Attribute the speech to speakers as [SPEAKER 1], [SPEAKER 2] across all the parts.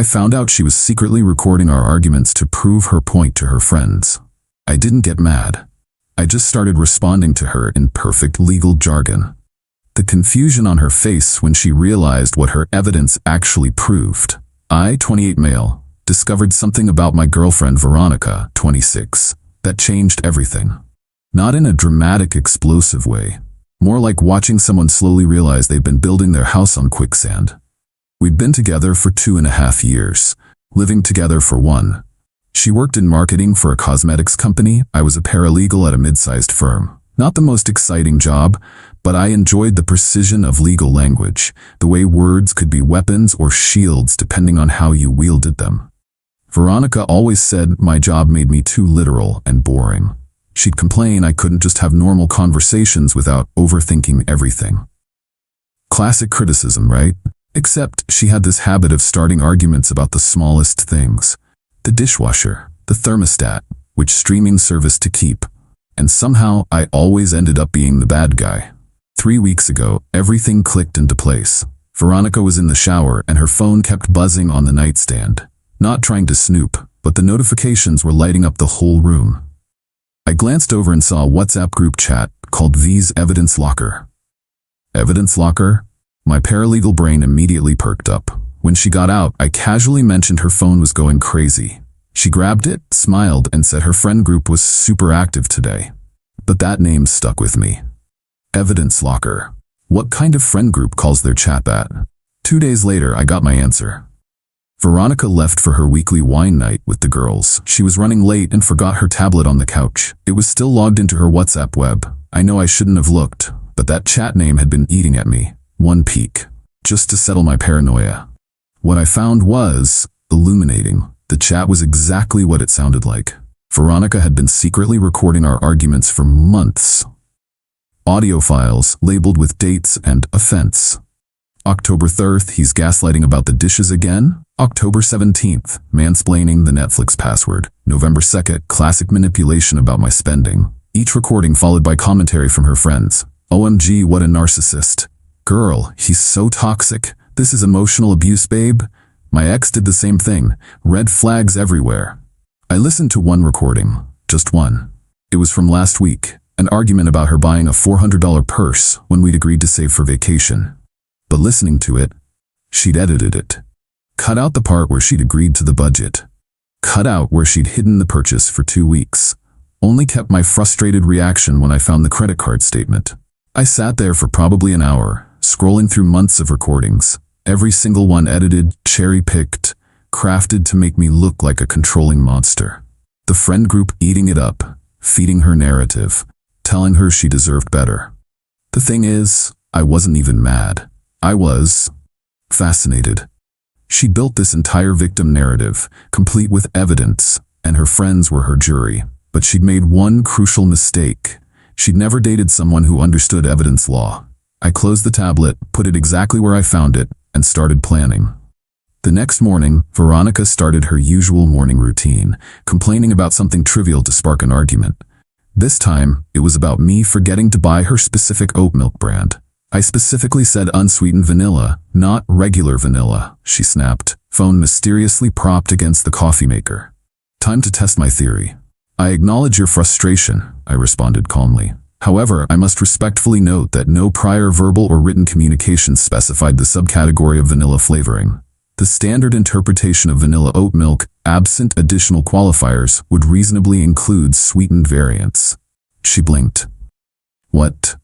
[SPEAKER 1] I found out she was secretly recording our arguments to prove her point to her friends. I didn't get mad. I just started responding to her in perfect legal jargon. The confusion on her face when she realized what her evidence actually proved. I, 28 male, discovered something about my girlfriend Veronica, 26, that changed everything. Not in a dramatic, explosive way. More like watching someone slowly realize they've been building their house on quicksand. We'd been together for 2.5 years, living together for 1. She worked in marketing for a cosmetics company. I was a paralegal at a mid-sized firm. Not the most exciting job, but I enjoyed the precision of legal language, the way words could be weapons or shields depending on how you wielded them. Veronica always said my job made me too literal and boring. She'd complain I couldn't just have normal conversations without overthinking everything. Classic criticism, right? Except she had this habit of starting arguments about the smallest things. The dishwasher, the thermostat, which streaming service to keep. And somehow I always ended up being the bad guy. 3 weeks ago, everything clicked into place. Veronica was in the shower and her phone kept buzzing on the nightstand. Not trying to snoop, but the notifications were lighting up the whole room. I glanced over and saw a WhatsApp group chat called V's Evidence Locker. Evidence Locker? My paralegal brain immediately perked up. When she got out, I casually mentioned her phone was going crazy. She grabbed it, smiled, and said her friend group was super active today. But that name stuck with me. Evidence Locker. What kind of friend group calls their chat that? 2 days later, I got my answer. Veronica left for her weekly wine night with the girls. She was running late and forgot her tablet on the couch. It was still logged into her WhatsApp web. I know I shouldn't have looked, but that chat name had been eating at me. One peek. Just to settle my paranoia. What I found was illuminating. The chat was exactly what it sounded like. Veronica had been secretly recording our arguments for months. Audio files labeled with dates and offense. October 3rd, he's gaslighting about the dishes again. October 17th, mansplaining the Netflix password. November 2nd, classic manipulation about my spending. Each recording followed by commentary from her friends. OMG, what a narcissist. Girl, he's so toxic. This is emotional abuse, babe. My ex did the same thing. Red flags everywhere. I listened to one recording. Just one. It was from last week. An argument about her buying a $400 purse when we'd agreed to save for vacation. But listening to it, she'd edited it. Cut out the part where she'd agreed to the budget. Cut out where she'd hidden the purchase for 2 weeks. Only kept my frustrated reaction when I found the credit card statement. I sat there for probably an hour, scrolling through months of recordings. Every single one edited, cherry-picked, crafted to make me look like a controlling monster. The friend group eating it up, feeding her narrative, telling her she deserved better. The thing is, I wasn't even mad. I was fascinated. She built this entire victim narrative, complete with evidence, and her friends were her jury. But she'd made one crucial mistake. She'd never dated someone who understood evidence law. I closed the tablet, put it exactly where I found it, and started planning. The next morning, Veronica started her usual morning routine, complaining about something trivial to spark an argument. This time, it was about me forgetting to buy her specific oat milk brand. I specifically said unsweetened vanilla, not regular vanilla, she snapped, phone mysteriously propped against the coffee maker. Time to test my theory. I acknowledge your frustration, I responded calmly. However, I must respectfully note that no prior verbal or written communication specified the subcategory of vanilla flavoring. The standard interpretation of vanilla oat milk, absent additional qualifiers, would reasonably include sweetened variants. She blinked. What?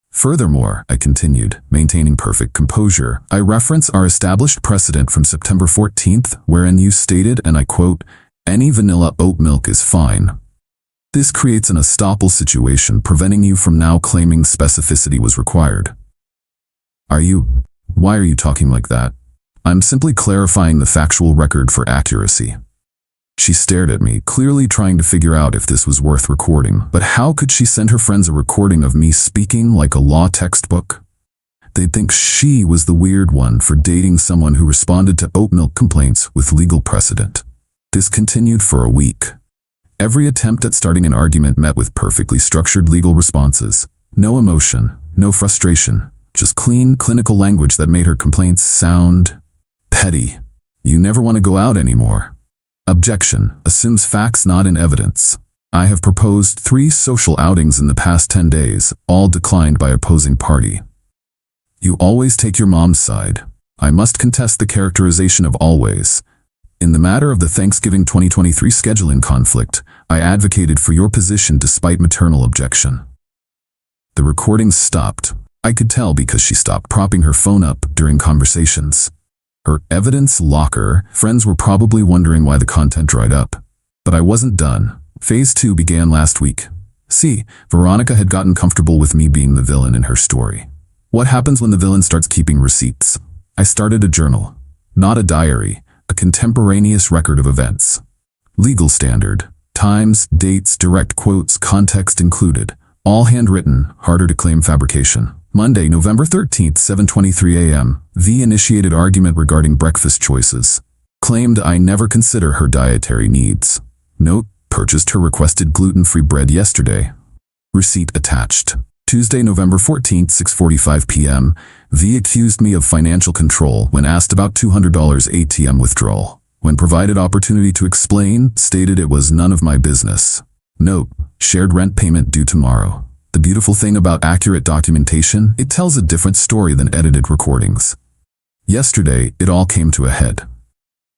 [SPEAKER 1] Furthermore, I continued, maintaining perfect composure, I reference our established precedent from September 14th, wherein you stated, and I quote, "Any vanilla oat milk is fine." This creates an estoppel situation, preventing you from now claiming specificity was required. Why are you talking like that? I'm simply clarifying the factual record for accuracy. She stared at me, clearly trying to figure out if this was worth recording. But how could she send her friends a recording of me speaking like a law textbook? They'd think she was the weird one for dating someone who responded to oat milk complaints with legal precedent. This continued for a week. Every attempt at starting an argument met with perfectly structured legal responses. No emotion, no frustration, just clean, clinical language that made her complaints sound petty. You never want to go out anymore. Objection. Assumes facts not in evidence. I have proposed 3 social outings in the past 10 days, all declined by opposing party. You always take your mom's side. I must contest the characterization of always. In the matter of the Thanksgiving 2023 scheduling conflict, I advocated for your position despite maternal objection. The recordings stopped. I could tell because she stopped propping her phone up during conversations. Her evidence locker friends were probably wondering why the content dried up. But I wasn't done. Phase 2 began last week. See, Veronica had gotten comfortable with me being the villain in her story. What happens when the villain starts keeping receipts? I started a journal. Not a diary, a contemporaneous record of events. Legal standard. Times, dates, direct quotes, context included. All handwritten, harder to claim fabrication. Monday, November 13th, 7:23 a.m. V initiated argument regarding breakfast choices. Claimed I never consider her dietary needs. Note, purchased her requested gluten-free bread yesterday. Receipt attached. Tuesday, November 14th, 6:45 p.m. V accused me of financial control when asked about $200 ATM withdrawal. When provided opportunity to explain, stated it was none of my business. Note, shared rent payment due tomorrow. The beautiful thing about accurate documentation, it tells a different story than edited recordings. Yesterday, it all came to a head.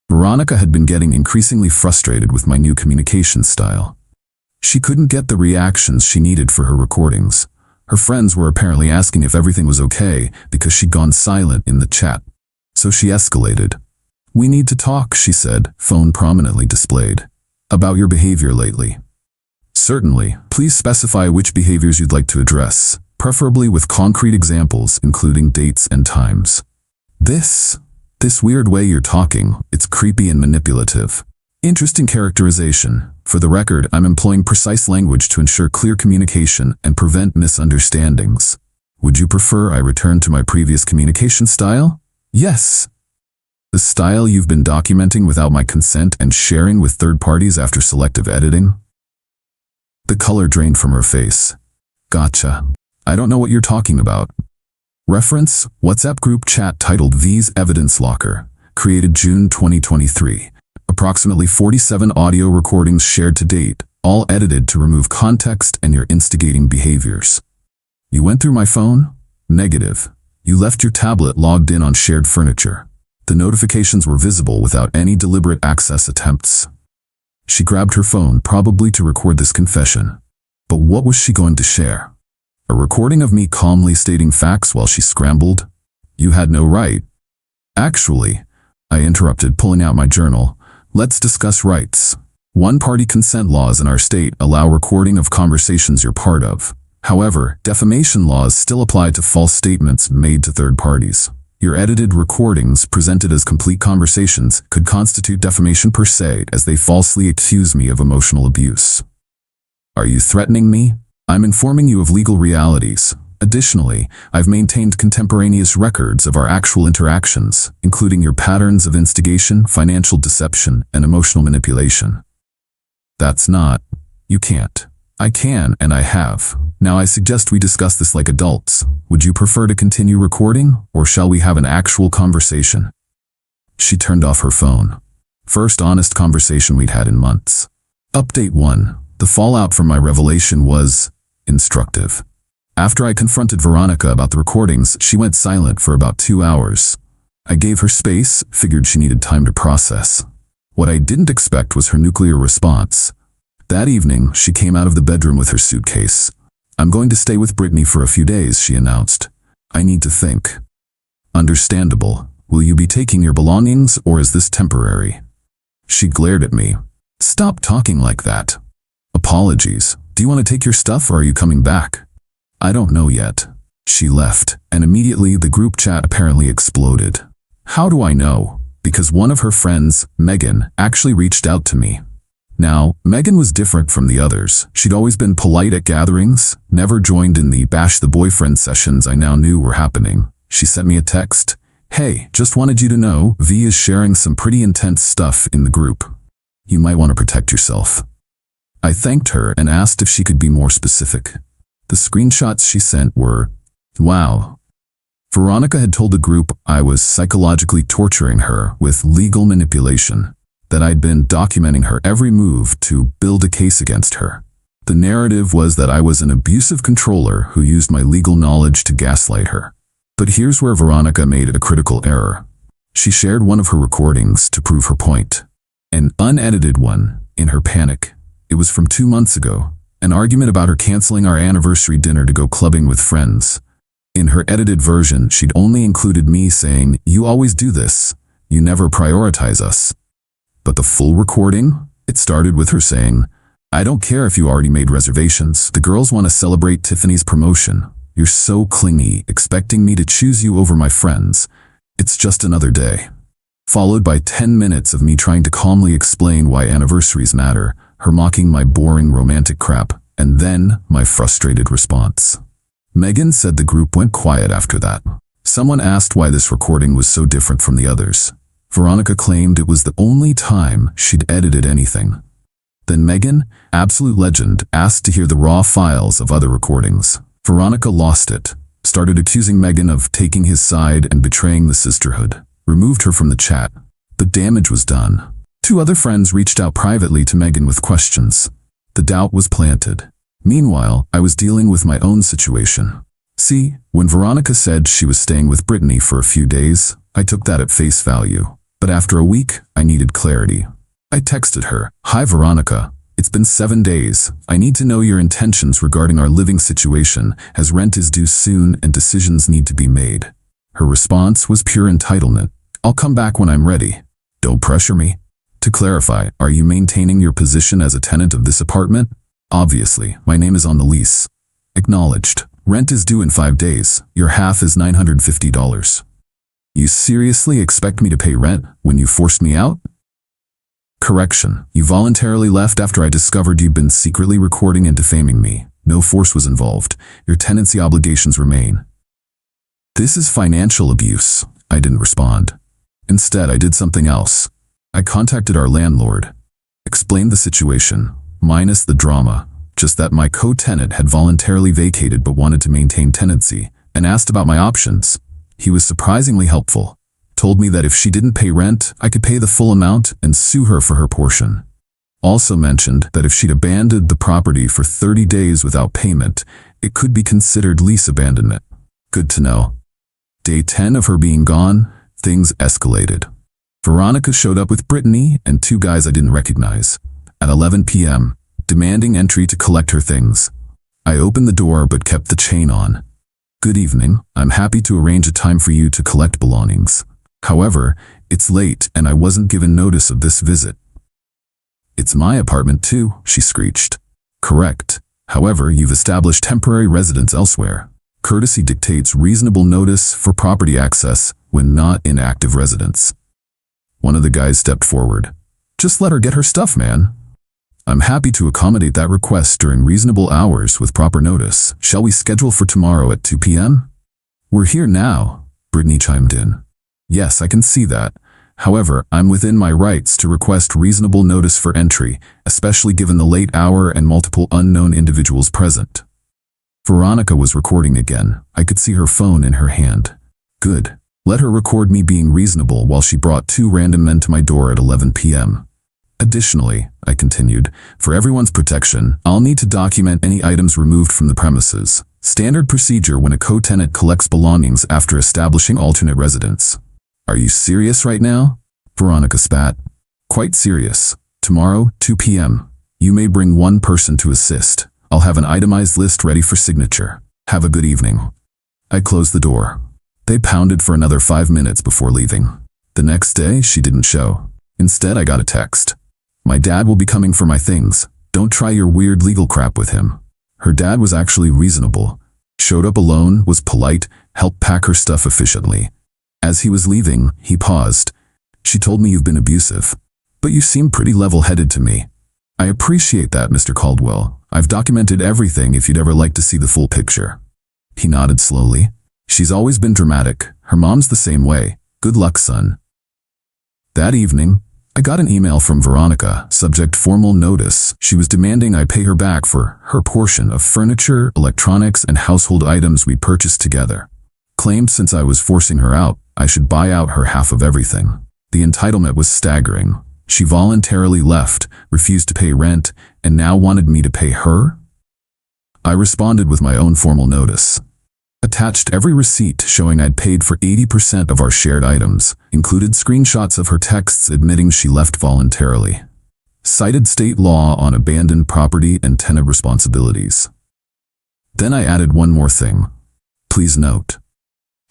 [SPEAKER 1] Veronica had been getting increasingly frustrated with my new communication style. She couldn't get the reactions she needed for her recordings. Her friends were apparently asking if everything was okay because she'd gone silent in the chat. So she escalated. We need to talk, she said, phone prominently displayed. About your behavior lately. Certainly, please specify which behaviors you'd like to address, preferably with concrete examples including dates and times. This weird way you're talking, it's creepy and manipulative. Interesting characterization. For the record, I'm employing precise language to ensure clear communication and prevent misunderstandings. Would you prefer I return to my previous communication style? Yes. The style you've been documenting without my consent and sharing with third parties after selective editing? The color drained from her face. Gotcha. I don't know what you're talking about. Reference, WhatsApp group chat titled V's Evidence Locker, created June 2023. Approximately 47 audio recordings shared to date, all edited to remove context and your instigating behaviors. You went through my phone? Negative. You left your tablet logged in on shared furniture. The notifications were visible without any deliberate access attempts. She grabbed her phone, probably to record this confession. But what was she going to share? A recording of me calmly stating facts while she scrambled? You had no right. Actually, I interrupted, pulling out my journal. Let's discuss rights. One-party consent laws in our state allow recording of conversations you're part of. However, defamation laws still apply to false statements made to third parties. Your edited recordings, presented as complete conversations, could constitute defamation per se, as they falsely accuse me of emotional abuse. Are you threatening me? I'm informing you of legal realities. Additionally, I've maintained contemporaneous records of our actual interactions, including your patterns of instigation, financial deception, and emotional manipulation. That's not. You can't. I can, and I have. Now I suggest we discuss this like adults. Would you prefer to continue recording, or shall we have an actual conversation? She turned off her phone. First honest conversation we'd had in months. Update 1. The fallout from my revelation was instructive. After I confronted Veronica about the recordings, she went silent for about 2 hours. I gave her space, figured she needed time to process. What I didn't expect was her nuclear response. That evening, she came out of the bedroom with her suitcase. I'm going to stay with Brittany for a few days, she announced. I need to think. Understandable. Will you be taking your belongings, or is this temporary? She glared at me. Stop talking like that. Apologies. Do you want to take your stuff, or are you coming back? I don't know yet. She left, and immediately the group chat apparently exploded. How do I know? Because one of her friends, Megan, actually reached out to me. Now, Megan was different from the others. She'd always been polite at gatherings, never joined in the bash the boyfriend sessions I now knew were happening. She sent me a text. Hey, just wanted you to know, V is sharing some pretty intense stuff in the group. You might want to protect yourself. I thanked her and asked if she could be more specific. The screenshots she sent were, wow. Veronica had told the group I was psychologically torturing her with legal manipulation, that I'd been documenting her every move to build a case against her. The narrative was that I was an abusive controller who used my legal knowledge to gaslight her. But here's where Veronica made a critical error. She shared one of her recordings to prove her point. An unedited one, in her panic. It was from 2 months ago, an argument about her canceling our anniversary dinner to go clubbing with friends. In her edited version, she'd only included me saying, "You always do this. You never prioritize us." But the full recording? It started with her saying, "I don't care if you already made reservations. The girls want to celebrate Tiffany's promotion. You're so clingy, expecting me to choose you over my friends. It's just another day." Followed by 10 minutes of me trying to calmly explain why anniversaries matter, her mocking my boring romantic crap, and then my frustrated response. Megan said the group went quiet after that. Someone asked why this recording was so different from the others. Veronica claimed it was the only time she'd edited anything. Then Megan, absolute legend, asked to hear the raw files of other recordings. Veronica lost it, started accusing Megan of taking his side and betraying the sisterhood, removed her from the chat. The damage was done. 2 other friends reached out privately to Megan with questions. The doubt was planted. Meanwhile, I was dealing with my own situation. See, when Veronica said she was staying with Brittany for a few days, I took that at face value. But after a week, I needed clarity. I texted her, "Hi Veronica, it's been 7 days. I need to know your intentions regarding our living situation, as rent is due soon and decisions need to be made." Her response was pure entitlement. "I'll come back when I'm ready. Don't pressure me." To clarify, are you maintaining your position as a tenant of this apartment? Obviously, my name is on the lease. Acknowledged. Rent is due in 5 days. Your half is $950. You seriously expect me to pay rent when you forced me out? Correction. You voluntarily left after I discovered you'd been secretly recording and defaming me. No force was involved. Your tenancy obligations remain. This is financial abuse. I didn't respond. Instead, I did something else. I contacted our landlord, explained the situation, minus the drama, just that my co-tenant had voluntarily vacated but wanted to maintain tenancy, and asked about my options. He was surprisingly helpful, told me that if she didn't pay rent, I could pay the full amount and sue her for her portion. Also mentioned that if she'd abandoned the property for 30 days without payment, it could be considered lease abandonment. Good to know. Day 10 of her being gone, things escalated. Veronica showed up with Brittany and 2 guys I didn't recognize. At 11 p.m., demanding entry to collect her things. I opened the door but kept the chain on. "Good evening, I'm happy to arrange a time for you to collect belongings. However, it's late and I wasn't given notice of this visit." "It's my apartment too," she screeched. "Correct. However, you've established temporary residence elsewhere. Courtesy dictates reasonable notice for property access when not in active residence." One of the guys stepped forward. "Just let her get her stuff, man." "I'm happy to accommodate that request during reasonable hours with proper notice. Shall we schedule for tomorrow at 2 p.m.? "We're here now," Brittany chimed in. "Yes, I can see that. However, I'm within my rights to request reasonable notice for entry, especially given the late hour and multiple unknown individuals present." Veronica was recording again. I could see her phone in her hand. Good. Let her record me being reasonable while she brought 2 random men to my door at 11 p.m. "Additionally," I continued, "for everyone's protection, I'll need to document any items removed from the premises. Standard procedure when a co-tenant collects belongings after establishing alternate residence." "Are you serious right now?" Veronica spat. "Quite serious. Tomorrow, 2 p.m. You may bring 1 person to assist. I'll have an itemized list ready for signature. Have a good evening." I closed the door. They pounded for another 5 minutes before leaving. The next day, she didn't show. Instead, I got a text. "My dad will be coming for my things. Don't try your weird legal crap with him." Her dad was actually reasonable. Showed up alone, was polite, helped pack her stuff efficiently. As he was leaving, he paused. "She told me you've been abusive. But you seem pretty level-headed to me." "I appreciate that, Mr. Caldwell. I've documented everything if you'd ever like to see the full picture." He nodded slowly. "She's always been dramatic. Her mom's the same way. Good luck, son." That evening, I got an email from Veronica, subject formal notice. She was demanding I pay her back for her portion of furniture, electronics, and household items we purchased together. Claimed since I was forcing her out, I should buy out her half of everything. The entitlement was staggering. She voluntarily left, refused to pay rent, and now wanted me to pay her? I responded with my own formal notice. Attached every receipt showing I'd paid for 80% of our shared items, included screenshots of her texts admitting she left voluntarily. Cited state law on abandoned property and tenant responsibilities. Then I added one more thing. Please note,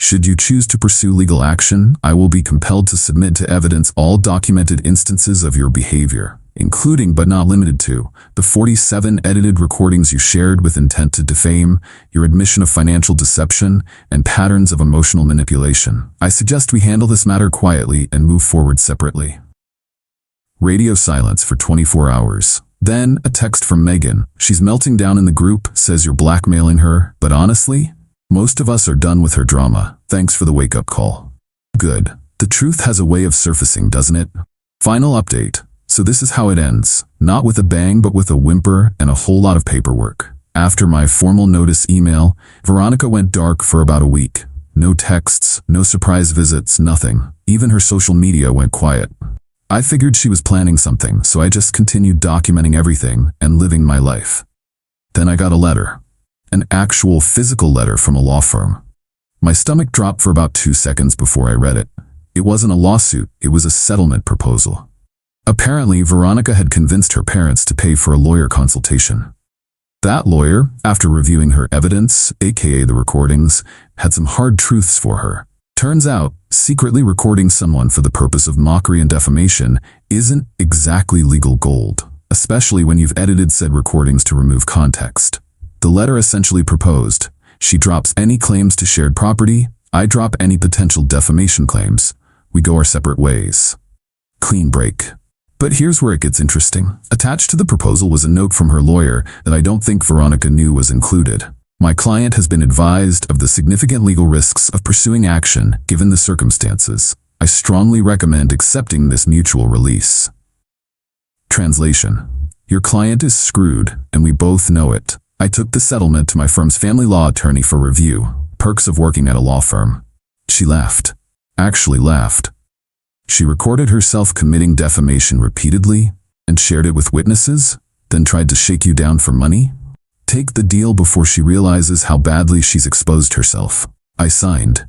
[SPEAKER 1] should you choose to pursue legal action, I will be compelled to submit to evidence all documented instances of your behavior, including but not limited to the 47 edited recordings you shared with intent to defame, your admission of financial deception, and patterns of emotional manipulation. I suggest we handle this matter quietly and move forward separately. Radio silence for 24 hours. Then, a text from Megan. She's melting down in the group, says you're blackmailing her, but honestly, most of us are done with her drama. Thanks for the wake-up call. Good. The truth has a way of surfacing, doesn't it? Final update. So this is how it ends. Not with a bang, but with a whimper and a whole lot of paperwork. After my formal notice email, Veronica went dark for about a week. No texts, no surprise visits, nothing. Even her social media went quiet. I figured she was planning something, so I just continued documenting everything and living my life. Then I got a letter. An actual physical letter from a law firm. My stomach dropped for about 2 seconds before I read it. It wasn't a lawsuit, it was a settlement proposal. Apparently, Veronica had convinced her parents to pay for a lawyer consultation. That lawyer, after reviewing her evidence, aka the recordings, had some hard truths for her. Turns out, secretly recording someone for the purpose of mockery and defamation isn't exactly legal gold, especially when you've edited said recordings to remove context. The letter essentially proposed, she drops any claims to shared property, I drop any potential defamation claims. We go our separate ways. Clean break. But here's where it gets interesting. Attached to the proposal was a note from her lawyer that I don't think Veronica knew was included. My client has been advised of the significant legal risks of pursuing action given the circumstances. I strongly recommend accepting this mutual release. Translation. Your client is screwed, and we both know it. I took the settlement to my firm's family law attorney for review. Perks of working at a law firm. She laughed. Actually laughed. She recorded herself committing defamation repeatedly and shared it with witnesses, then tried to shake you down for money? Take the deal before she realizes how badly she's exposed herself. I signed.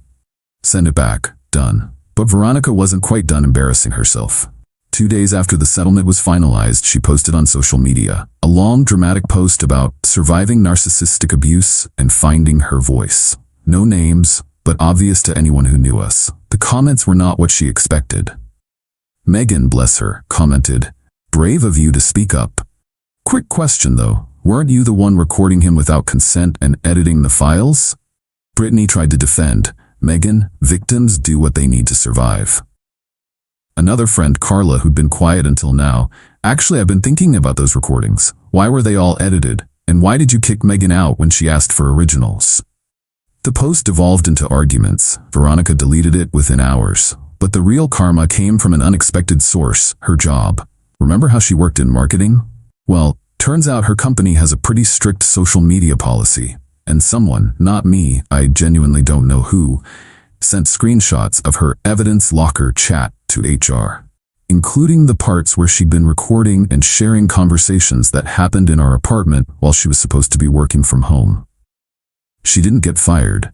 [SPEAKER 1] Send it back. Done. But Veronica wasn't quite done embarrassing herself. 2 days after the settlement was finalized, she posted on social media a long, dramatic post about surviving narcissistic abuse and finding her voice. No names, but obvious to anyone who knew us. The comments were not what she expected. Megan, bless her, commented, "Brave of you to speak up. Quick question though, weren't you the one recording him without consent and editing the files?" Brittany tried to defend, "Megan, victims do what they need to survive." Another friend, Carla, who'd been quiet until now, "Actually, I've been thinking about those recordings. Why were they all edited? And why did you kick Megan out when she asked for originals?" The post devolved into arguments. Veronica deleted it within hours. But the real karma came from an unexpected source, her job. Remember how she worked in marketing? Well, turns out her company has a pretty strict social media policy. And someone, not me, I genuinely don't know who, sent screenshots of her evidence locker chat to HR, including the parts where she'd been recording and sharing conversations that happened in our apartment while she was supposed to be working from home. She didn't get fired,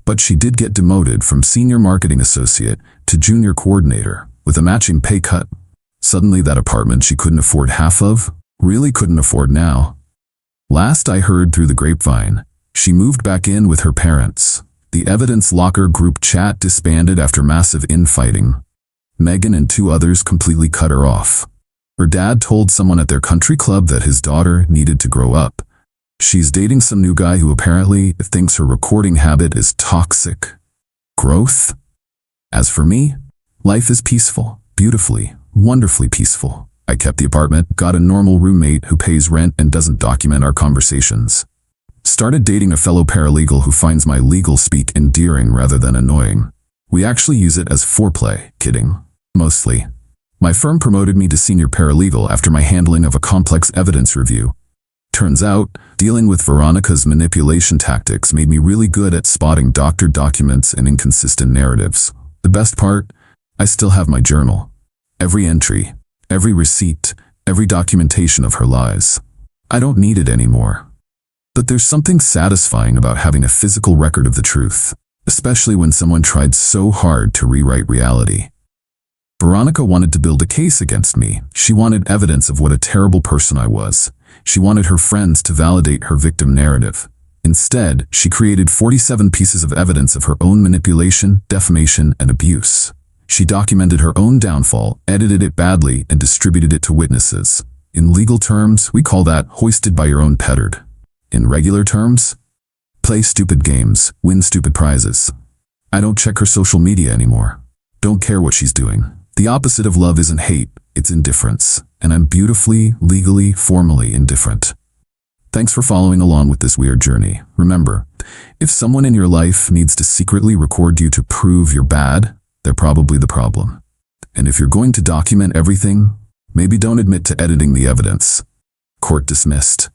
[SPEAKER 1] but she did get demoted from senior marketing associate to junior coordinator with a matching pay cut. Suddenly that apartment she couldn't afford half of, really couldn't afford now. Last I heard through the grapevine, she moved back in with her parents. The evidence locker group chat disbanded after massive infighting. Megan and 2 others completely cut her off. Her dad told someone at their country club that his daughter needed to grow up. She's dating some new guy who apparently thinks her recording habit is toxic. Growth? As for me, life is peaceful, beautifully, wonderfully peaceful. I kept the apartment, got a normal roommate who pays rent and doesn't document our conversations. Started dating a fellow paralegal who finds my legal speak endearing rather than annoying. We actually use it as foreplay, kidding. Mostly. My firm promoted me to senior paralegal after my handling of a complex evidence review. Turns out, Dealing with Veronica's manipulation tactics made me really good at spotting doctored documents and inconsistent narratives. The best part? I still have my journal. Every entry, every receipt, every documentation of her lies. I don't need it anymore. But there's something satisfying about having a physical record of the truth, especially when someone tried so hard to rewrite reality. Veronica wanted to build a case against me. She wanted evidence of what a terrible person I was. She wanted her friends to validate her victim narrative. Instead, she created 47 pieces of evidence of her own manipulation, defamation, and abuse. She documented her own downfall, edited it badly, and distributed it to witnesses. In legal terms, we call that hoisted by your own petard. In regular terms, play stupid games, win stupid prizes. I don't check her social media anymore. Don't care what she's doing. The opposite of love isn't hate, it's indifference. And I'm beautifully, legally, formally indifferent. Thanks for following along with this weird journey. Remember, if someone in your life needs to secretly record you to prove you're bad, they're probably the problem. And if you're going to document everything, maybe don't admit to editing the evidence. Court dismissed.